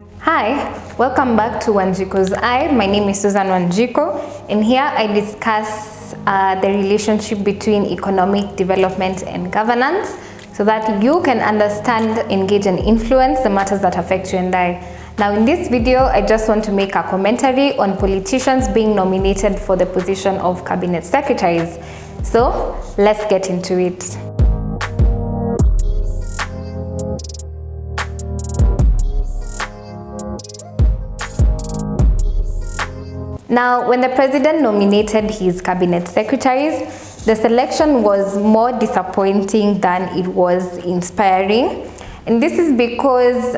Hi, welcome back to Wanjikuseyeke. My name is Susan Wanjiku, and here I discuss the relationship between economic development and governance so that you can understand, engage, and influence the matters that affect you and I. Now, in this video, I just want to make a commentary on politicians being nominated for the position of cabinet secretaries. So, let's get into it. Now, when the president nominated his cabinet secretaries, the selection was more disappointing than it was inspiring. And this is because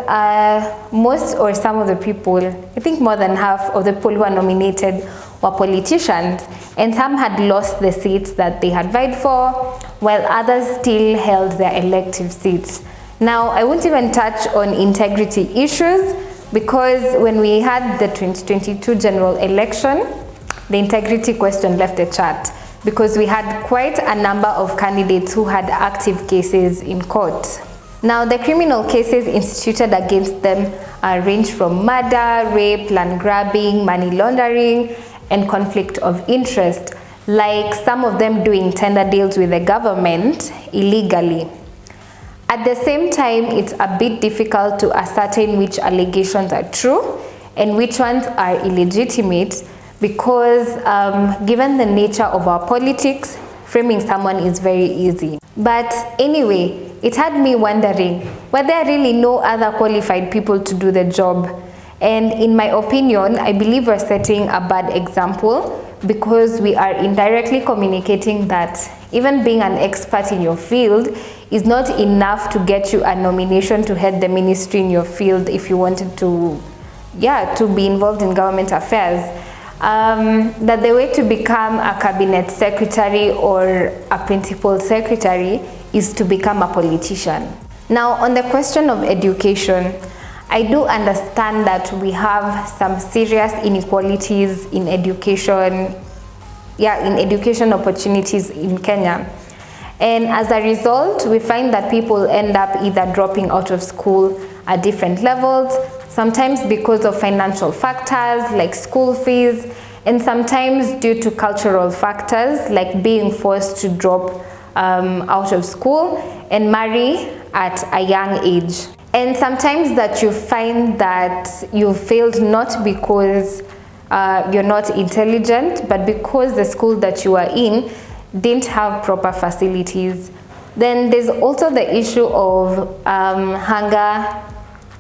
most or some of the people, I think more than half of the people who were nominated were politicians, and some had lost the seats that they had vied for, while others still held their elective seats. Now, I won't even touch on integrity issues, because when we had the 2022 general election, the integrity question left the chart, because we had quite a number of candidates who had active cases in court. Now, the criminal cases instituted against them range from murder, rape, land grabbing, money laundering, and conflict of interest, like some of them doing tender deals with the government illegally. At the same time, it's a bit difficult to ascertain which allegations are true and which ones are illegitimate, because given the nature of our politics, framing someone is very easy. But anyway, it had me wondering, were there really no other qualified people to do the job? And in my opinion, I believe we're setting a bad example, because we are indirectly communicating that even being an expert in your field is not enough to get you a nomination to head the ministry in your field if you wanted to be involved in government affairs. That the way to become a cabinet secretary or a principal secretary is to become a politician. Now, on the question of education, I do understand that we have some serious inequalities in education, in education opportunities in Kenya. And as a result, we find that people end up either dropping out of school at different levels, sometimes because of financial factors like school fees, and sometimes due to cultural factors like being forced to drop out of school and marry at a young age. And sometimes that you find that you failed not because you're not intelligent, but because the school that you are in didn't have proper facilities. Then there's also the issue of hunger,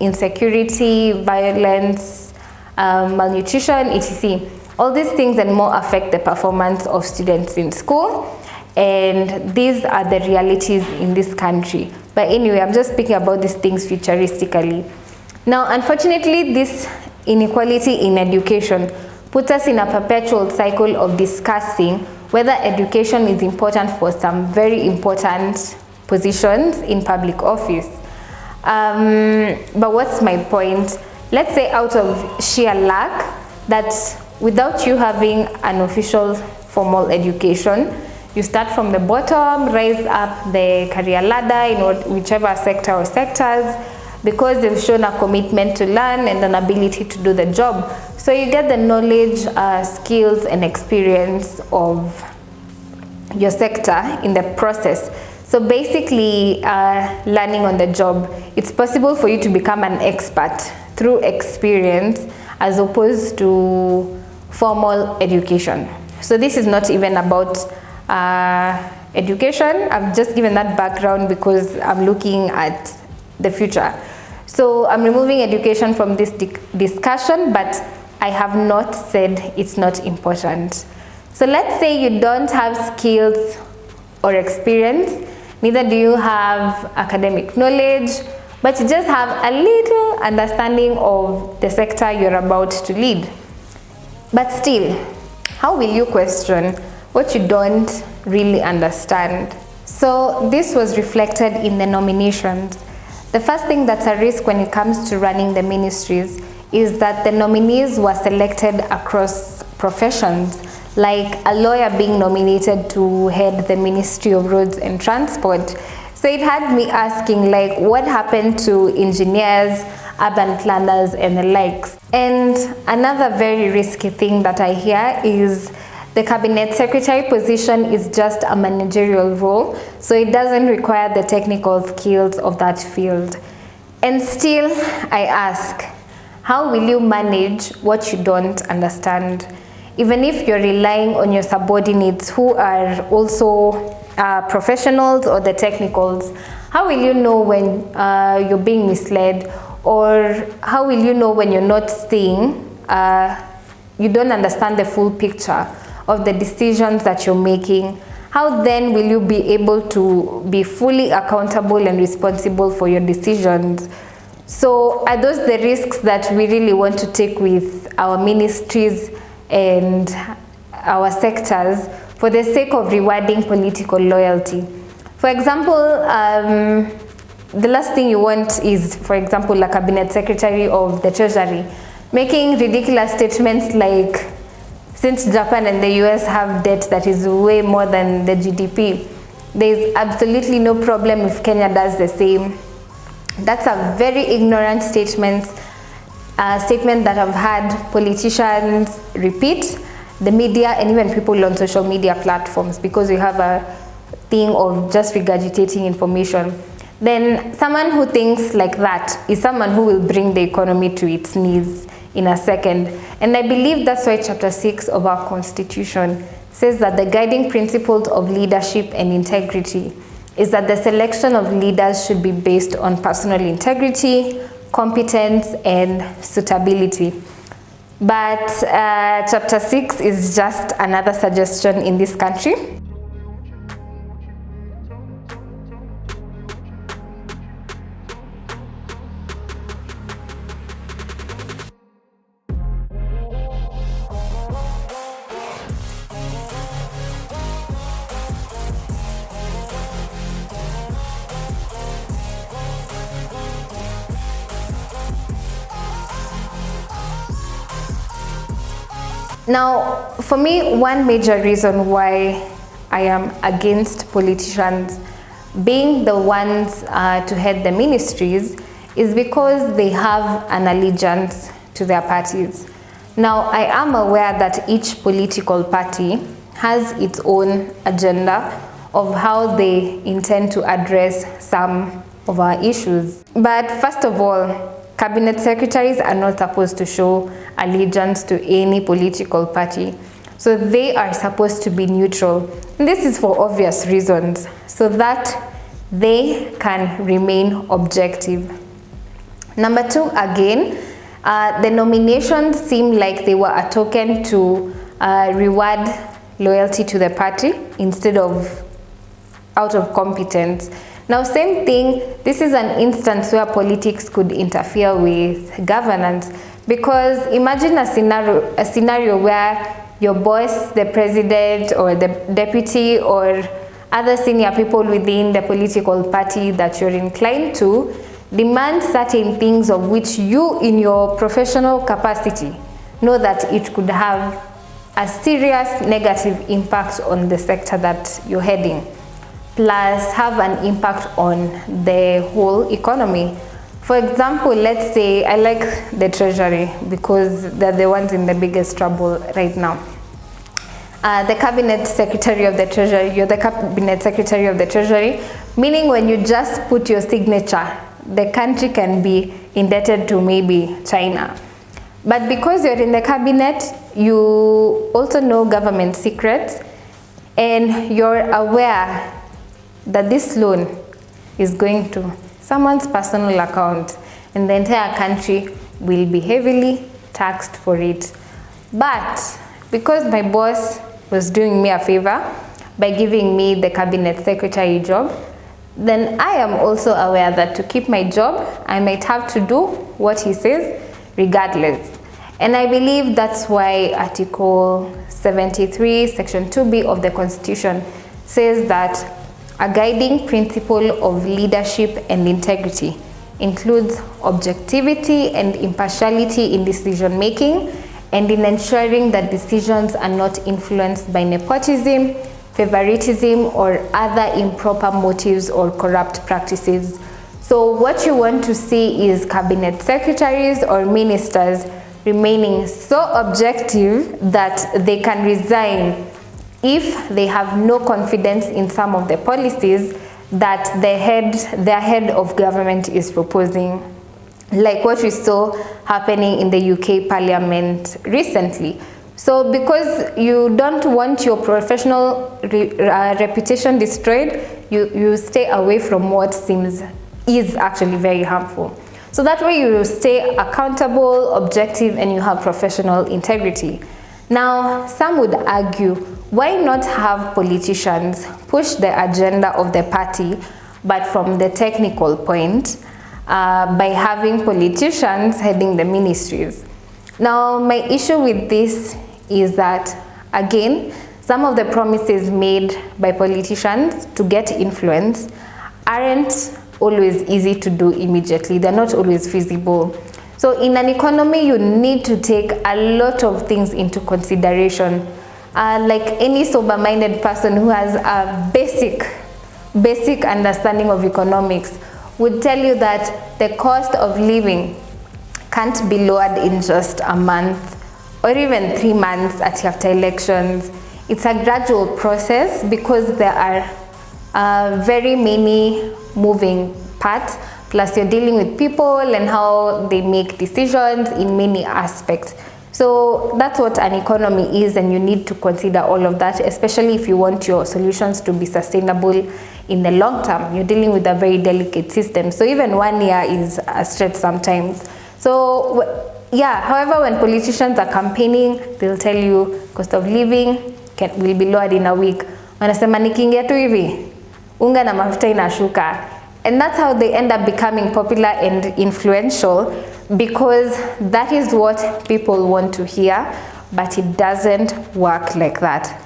insecurity, violence, malnutrition, etc. All these things and more affect the performance of students in school, and these are the realities in this country. But anyway, I'm just speaking about these things futuristically. Now, unfortunately, this inequality in education puts us in a perpetual cycle of discussing whether education is important for some very important positions in public office. But what's my point? Let's say out of sheer luck, that without you having an official formal education, you start from the bottom, rise up the career ladder in whichever sector or sectors, because they've shown a commitment to learn and an ability to do the job. So you get the knowledge, skills, and experience of your sector in the process. So basically, learning on the job, it's possible for you to become an expert through experience as opposed to formal education. So this is not even about education. I've just given that background because I'm looking at the future. So I'm removing education from this discussion, but I have not said it's not important. So let's say you don't have skills or experience, neither do you have academic knowledge, but you just have a little understanding of the sector you're about to lead. But still, how will you question what you don't really understand? So this was reflected in the nominations. The first thing that's a risk when it comes to running the ministries is that the nominees were selected across professions, like a lawyer being nominated to head the Ministry of Roads and Transport. So it had me asking, like, what happened to engineers, urban planners and the likes. And another very risky thing that I hear is the cabinet secretary position is just a managerial role, so it doesn't require the technical skills of that field. And still, I ask, how will you manage what you don't understand? Even if you're relying on your subordinates who are also professionals or the technicals, how will you know when you're being misled? Or how will you know when you're not seeing, you don't understand the full picture of the decisions that you're making? How then will you be able to be fully accountable and responsible for your decisions? So are those the risks that we really want to take with our ministries and our sectors for the sake of rewarding political loyalty? For example, the last thing you want is, for example, a cabinet secretary of the treasury making ridiculous statements like, since Japan and the US have debt that is way more than the GDP, there is absolutely no problem if Kenya does the same. That's a very ignorant statement that I've had politicians repeat, the media, and even people on social media platforms, because we have a thing of just regurgitating information. Then someone who thinks like that is someone who will bring the economy to its knees in a second. And I believe that's why Chapter 6 of our Constitution says that the guiding principles of leadership and integrity is that the selection of leaders should be based on personal integrity, competence, and suitability. But Chapter 6 is just another suggestion in this country. Now, for me, one major reason why I am against politicians being the ones to head the ministries is because they have an allegiance to their parties. Now, I am aware that each political party has its own agenda of how they intend to address some of our issues. But first of all, cabinet secretaries are not supposed to show allegiance to any political party. So they are supposed to be neutral. And this is for obvious reasons, so that they can remain objective. Number two, again, the nominations seem like they were a token to reward loyalty to the party instead of out of competence. Now, same thing, this is an instance where politics could interfere with governance, because imagine a scenario where your boss, the president or the deputy or other senior people within the political party that you're inclined to demand certain things of which you in your professional capacity know that it could have a serious negative impact on the sector that you're heading, plus have an impact on the whole economy. For example, let's say I like the treasury because they're the ones in the biggest trouble right now. The cabinet secretary of the treasury, you're the cabinet secretary of the treasury, meaning when you just put your signature, the country can be indebted to maybe China. But because you're in the cabinet, you also know government secrets, and you're aware that this loan is going to someone's personal account and the entire country will be heavily taxed for it. But because my boss was doing me a favor by giving me the cabinet secretary job, then I am also aware that to keep my job, I might have to do what he says regardless. And I believe that's why Article 73, Section 2B of the Constitution says that a guiding principle of leadership and integrity includes objectivity and impartiality in decision making, and in ensuring that decisions are not influenced by nepotism, favoritism, or other improper motives or corrupt practices. So what you want to see is cabinet secretaries or ministers remaining so objective that they can resign if they have no confidence in some of the policies that their head of government is proposing, like what we saw happening in the UK Parliament recently. So because you don't want your professional reputation destroyed, you stay away from what is actually very harmful. So that way you will stay accountable, objective, and you have professional integrity. Now, some would argue, why not have politicians push the agenda of the party, but from the technical point, by having politicians heading the ministries? Now, my issue with this is that, again, some of the promises made by politicians to get influence aren't always easy to do immediately. They're not always feasible. So in an economy, you need to take a lot of things into consideration. Like any sober-minded person who has a basic understanding of economics would tell you that the cost of living can't be lowered in just a month or even 3 months after elections. It's a gradual process because there are very many moving parts, plus you're dealing with people and how they make decisions in many aspects. So that's what an economy is, and you need to consider all of that, especially if you want your solutions to be sustainable in the long term. You're dealing with a very delicate system, so even 1 year is a stretch sometimes. So yeah, however, when politicians are campaigning, they'll tell you cost of living will be lowered in a week. Wanasema nikiingia tu hivi unga na mafuta inashuka. And that's how they end up becoming popular and influential, because that is what people want to hear, but it doesn't work like that.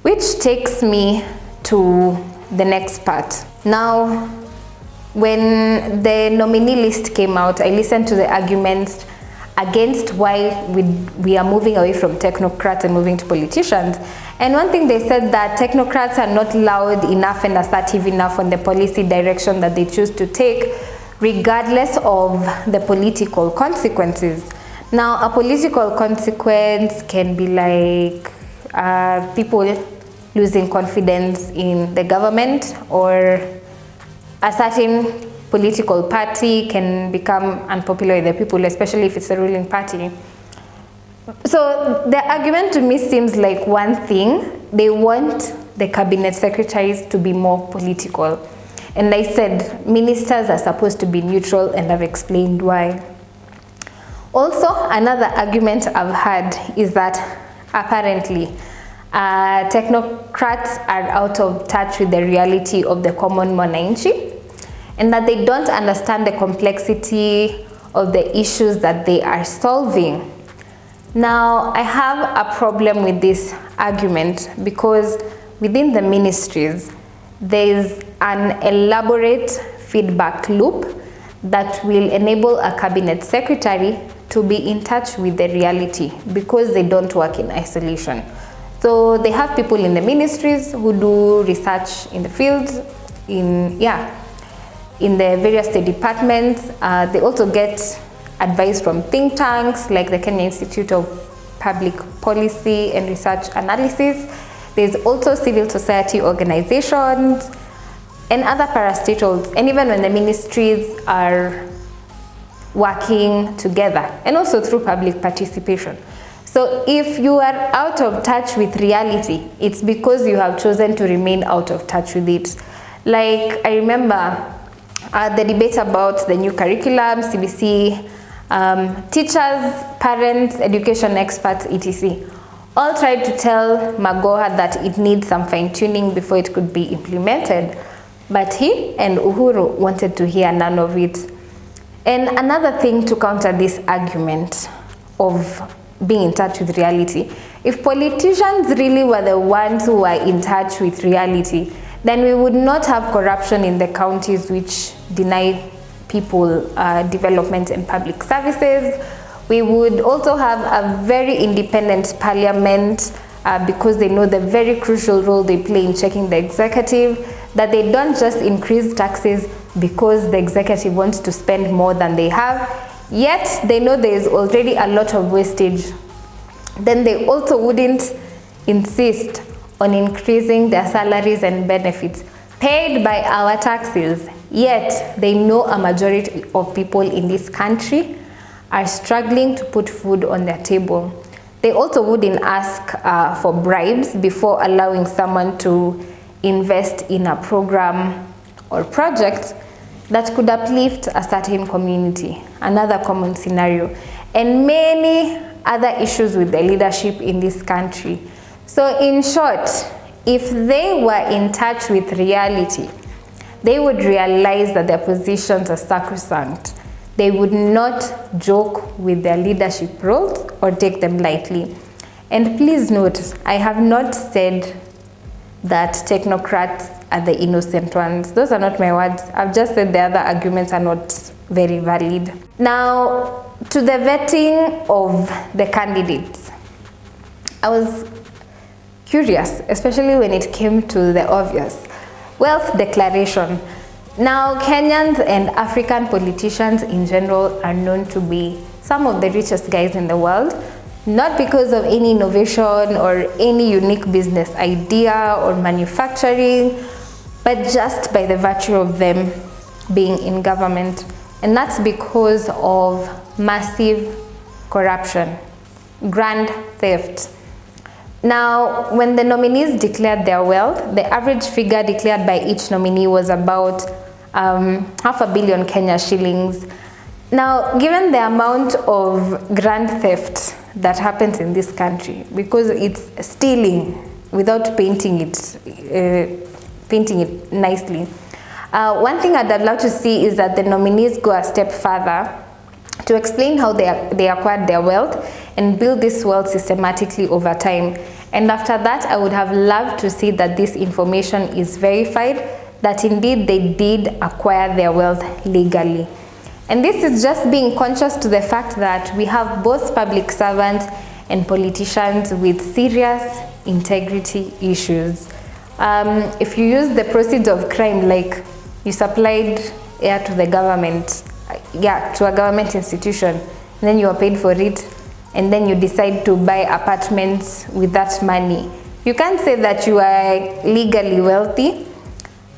Which takes me to the next part. Now, when the nominee list came out, I listened to the arguments against why we are moving away from technocrats and moving to politicians. And one thing they said, that technocrats are not loud enough and assertive enough on the policy direction that they choose to take, regardless of the political consequences. Now, a political consequence can be like people losing confidence in the government, or a certain political party can become unpopular with the people, especially if it's a ruling party. So the argument to me seems like one thing. They want the cabinet secretaries to be more political. And I said ministers are supposed to be neutral, and I've explained why. Also, another argument I've had is that apparently technocrats are out of touch with the reality of the common mwananchi, and that they don't understand the complexity of the issues that they are solving. Now, I have a problem with this argument because within the ministries, there's an elaborate feedback loop that will enable a cabinet secretary to be in touch with the reality, because they don't work in isolation. So they have people in the ministries who do research in the fields, in the various state departments. They also get advice from think tanks like the Kenya Institute of Public Policy and Research Analysis. There's also civil society organizations and other parastatals, and even when the ministries are working together, and also through public participation. So if you are out of touch with reality, it's because you have chosen to remain out of touch with it. Like, I remember the debate about the new curriculum, CBC, teachers, parents, education experts, etc. all tried to tell Magoha that it needs some fine-tuning before it could be implemented. But he and Uhuru wanted to hear none of it. And another thing to counter this argument of being in touch with reality, if politicians really were the ones who were in touch with reality, then we would not have corruption in the counties which deny people development and public services. We would also have a very independent parliament because they know the very crucial role they play in checking the executive, that they don't just increase taxes because the executive wants to spend more than they have, yet they know there is already a lot of wastage, then they also wouldn't insist on increasing their salaries and benefits paid by our taxes. Yet they know a majority of people in this country are struggling to put food on their table. They also wouldn't ask for bribes before allowing someone to invest in a program or project that could uplift a certain community, another common scenario, and many other issues with the leadership in this country. So in short, if they were in touch with reality, they would realize that their positions are sacrosanct. They would not joke with their leadership roles or take them lightly. And please note, I have not said that technocrats are the innocent ones. Those are not my words. I've just said the other arguments are not very valid. Now, to the vetting of the candidates, I was curious, especially when it came to the obvious. Wealth declaration. Now, Kenyans and African politicians in general are known to be some of the richest guys in the world, not because of any innovation or any unique business idea or manufacturing, but just by the virtue of them being in government. And that's because of massive corruption, grand theft. Now, when the nominees declared their wealth, the average figure declared by each nominee was about $500 million Kenya shillings. Now, given the amount of grand theft that happens in this country, because it's stealing without painting it nicely, one thing I'd love to see is that the nominees go a step further to explain how they acquired their wealth and build this wealth systematically over time. And after that, I would have loved to see that this information is verified, that indeed they did acquire their wealth legally. And this is just being conscious to the fact that we have both public servants and politicians with serious integrity issues. If you use the proceeds of crime, like you supplied air to the government, to a government institution, and then you are paid for it, and then you decide to buy apartments with that money, you can't say that you are legally wealthy.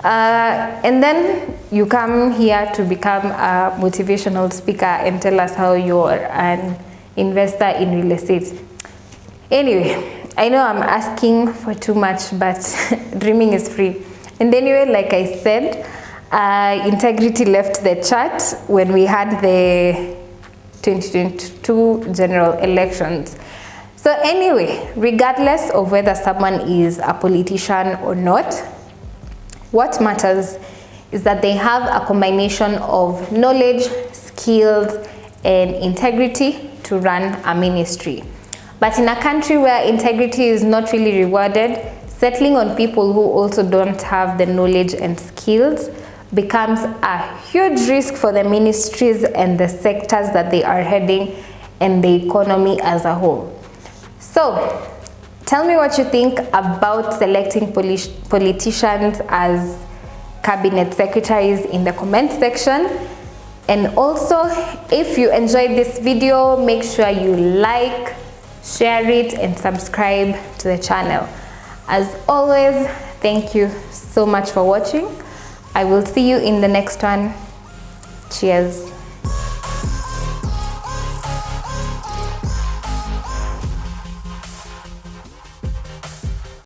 And then you come here to become a motivational speaker and tell us how you're an investor in real estate. Anyway, I know I'm asking for too much, but dreaming is free. And anyway, like I said, integrity left the chart when we had the 2022 general elections. So anyway, regardless of whether someone is a politician or not, what matters is that they have a combination of knowledge, skills, and integrity to run a ministry. But in a country where integrity is not really rewarded, settling on people who also don't have the knowledge and skills becomes a huge risk for the ministries and the sectors that they are heading and the economy as a whole. So, tell me what you think about selecting politicians as cabinet secretaries in the comment section. And also, if you enjoyed this video, make sure you like, share it, and subscribe to the channel. As always, thank you so much for watching. I will see you in the next one. Cheers.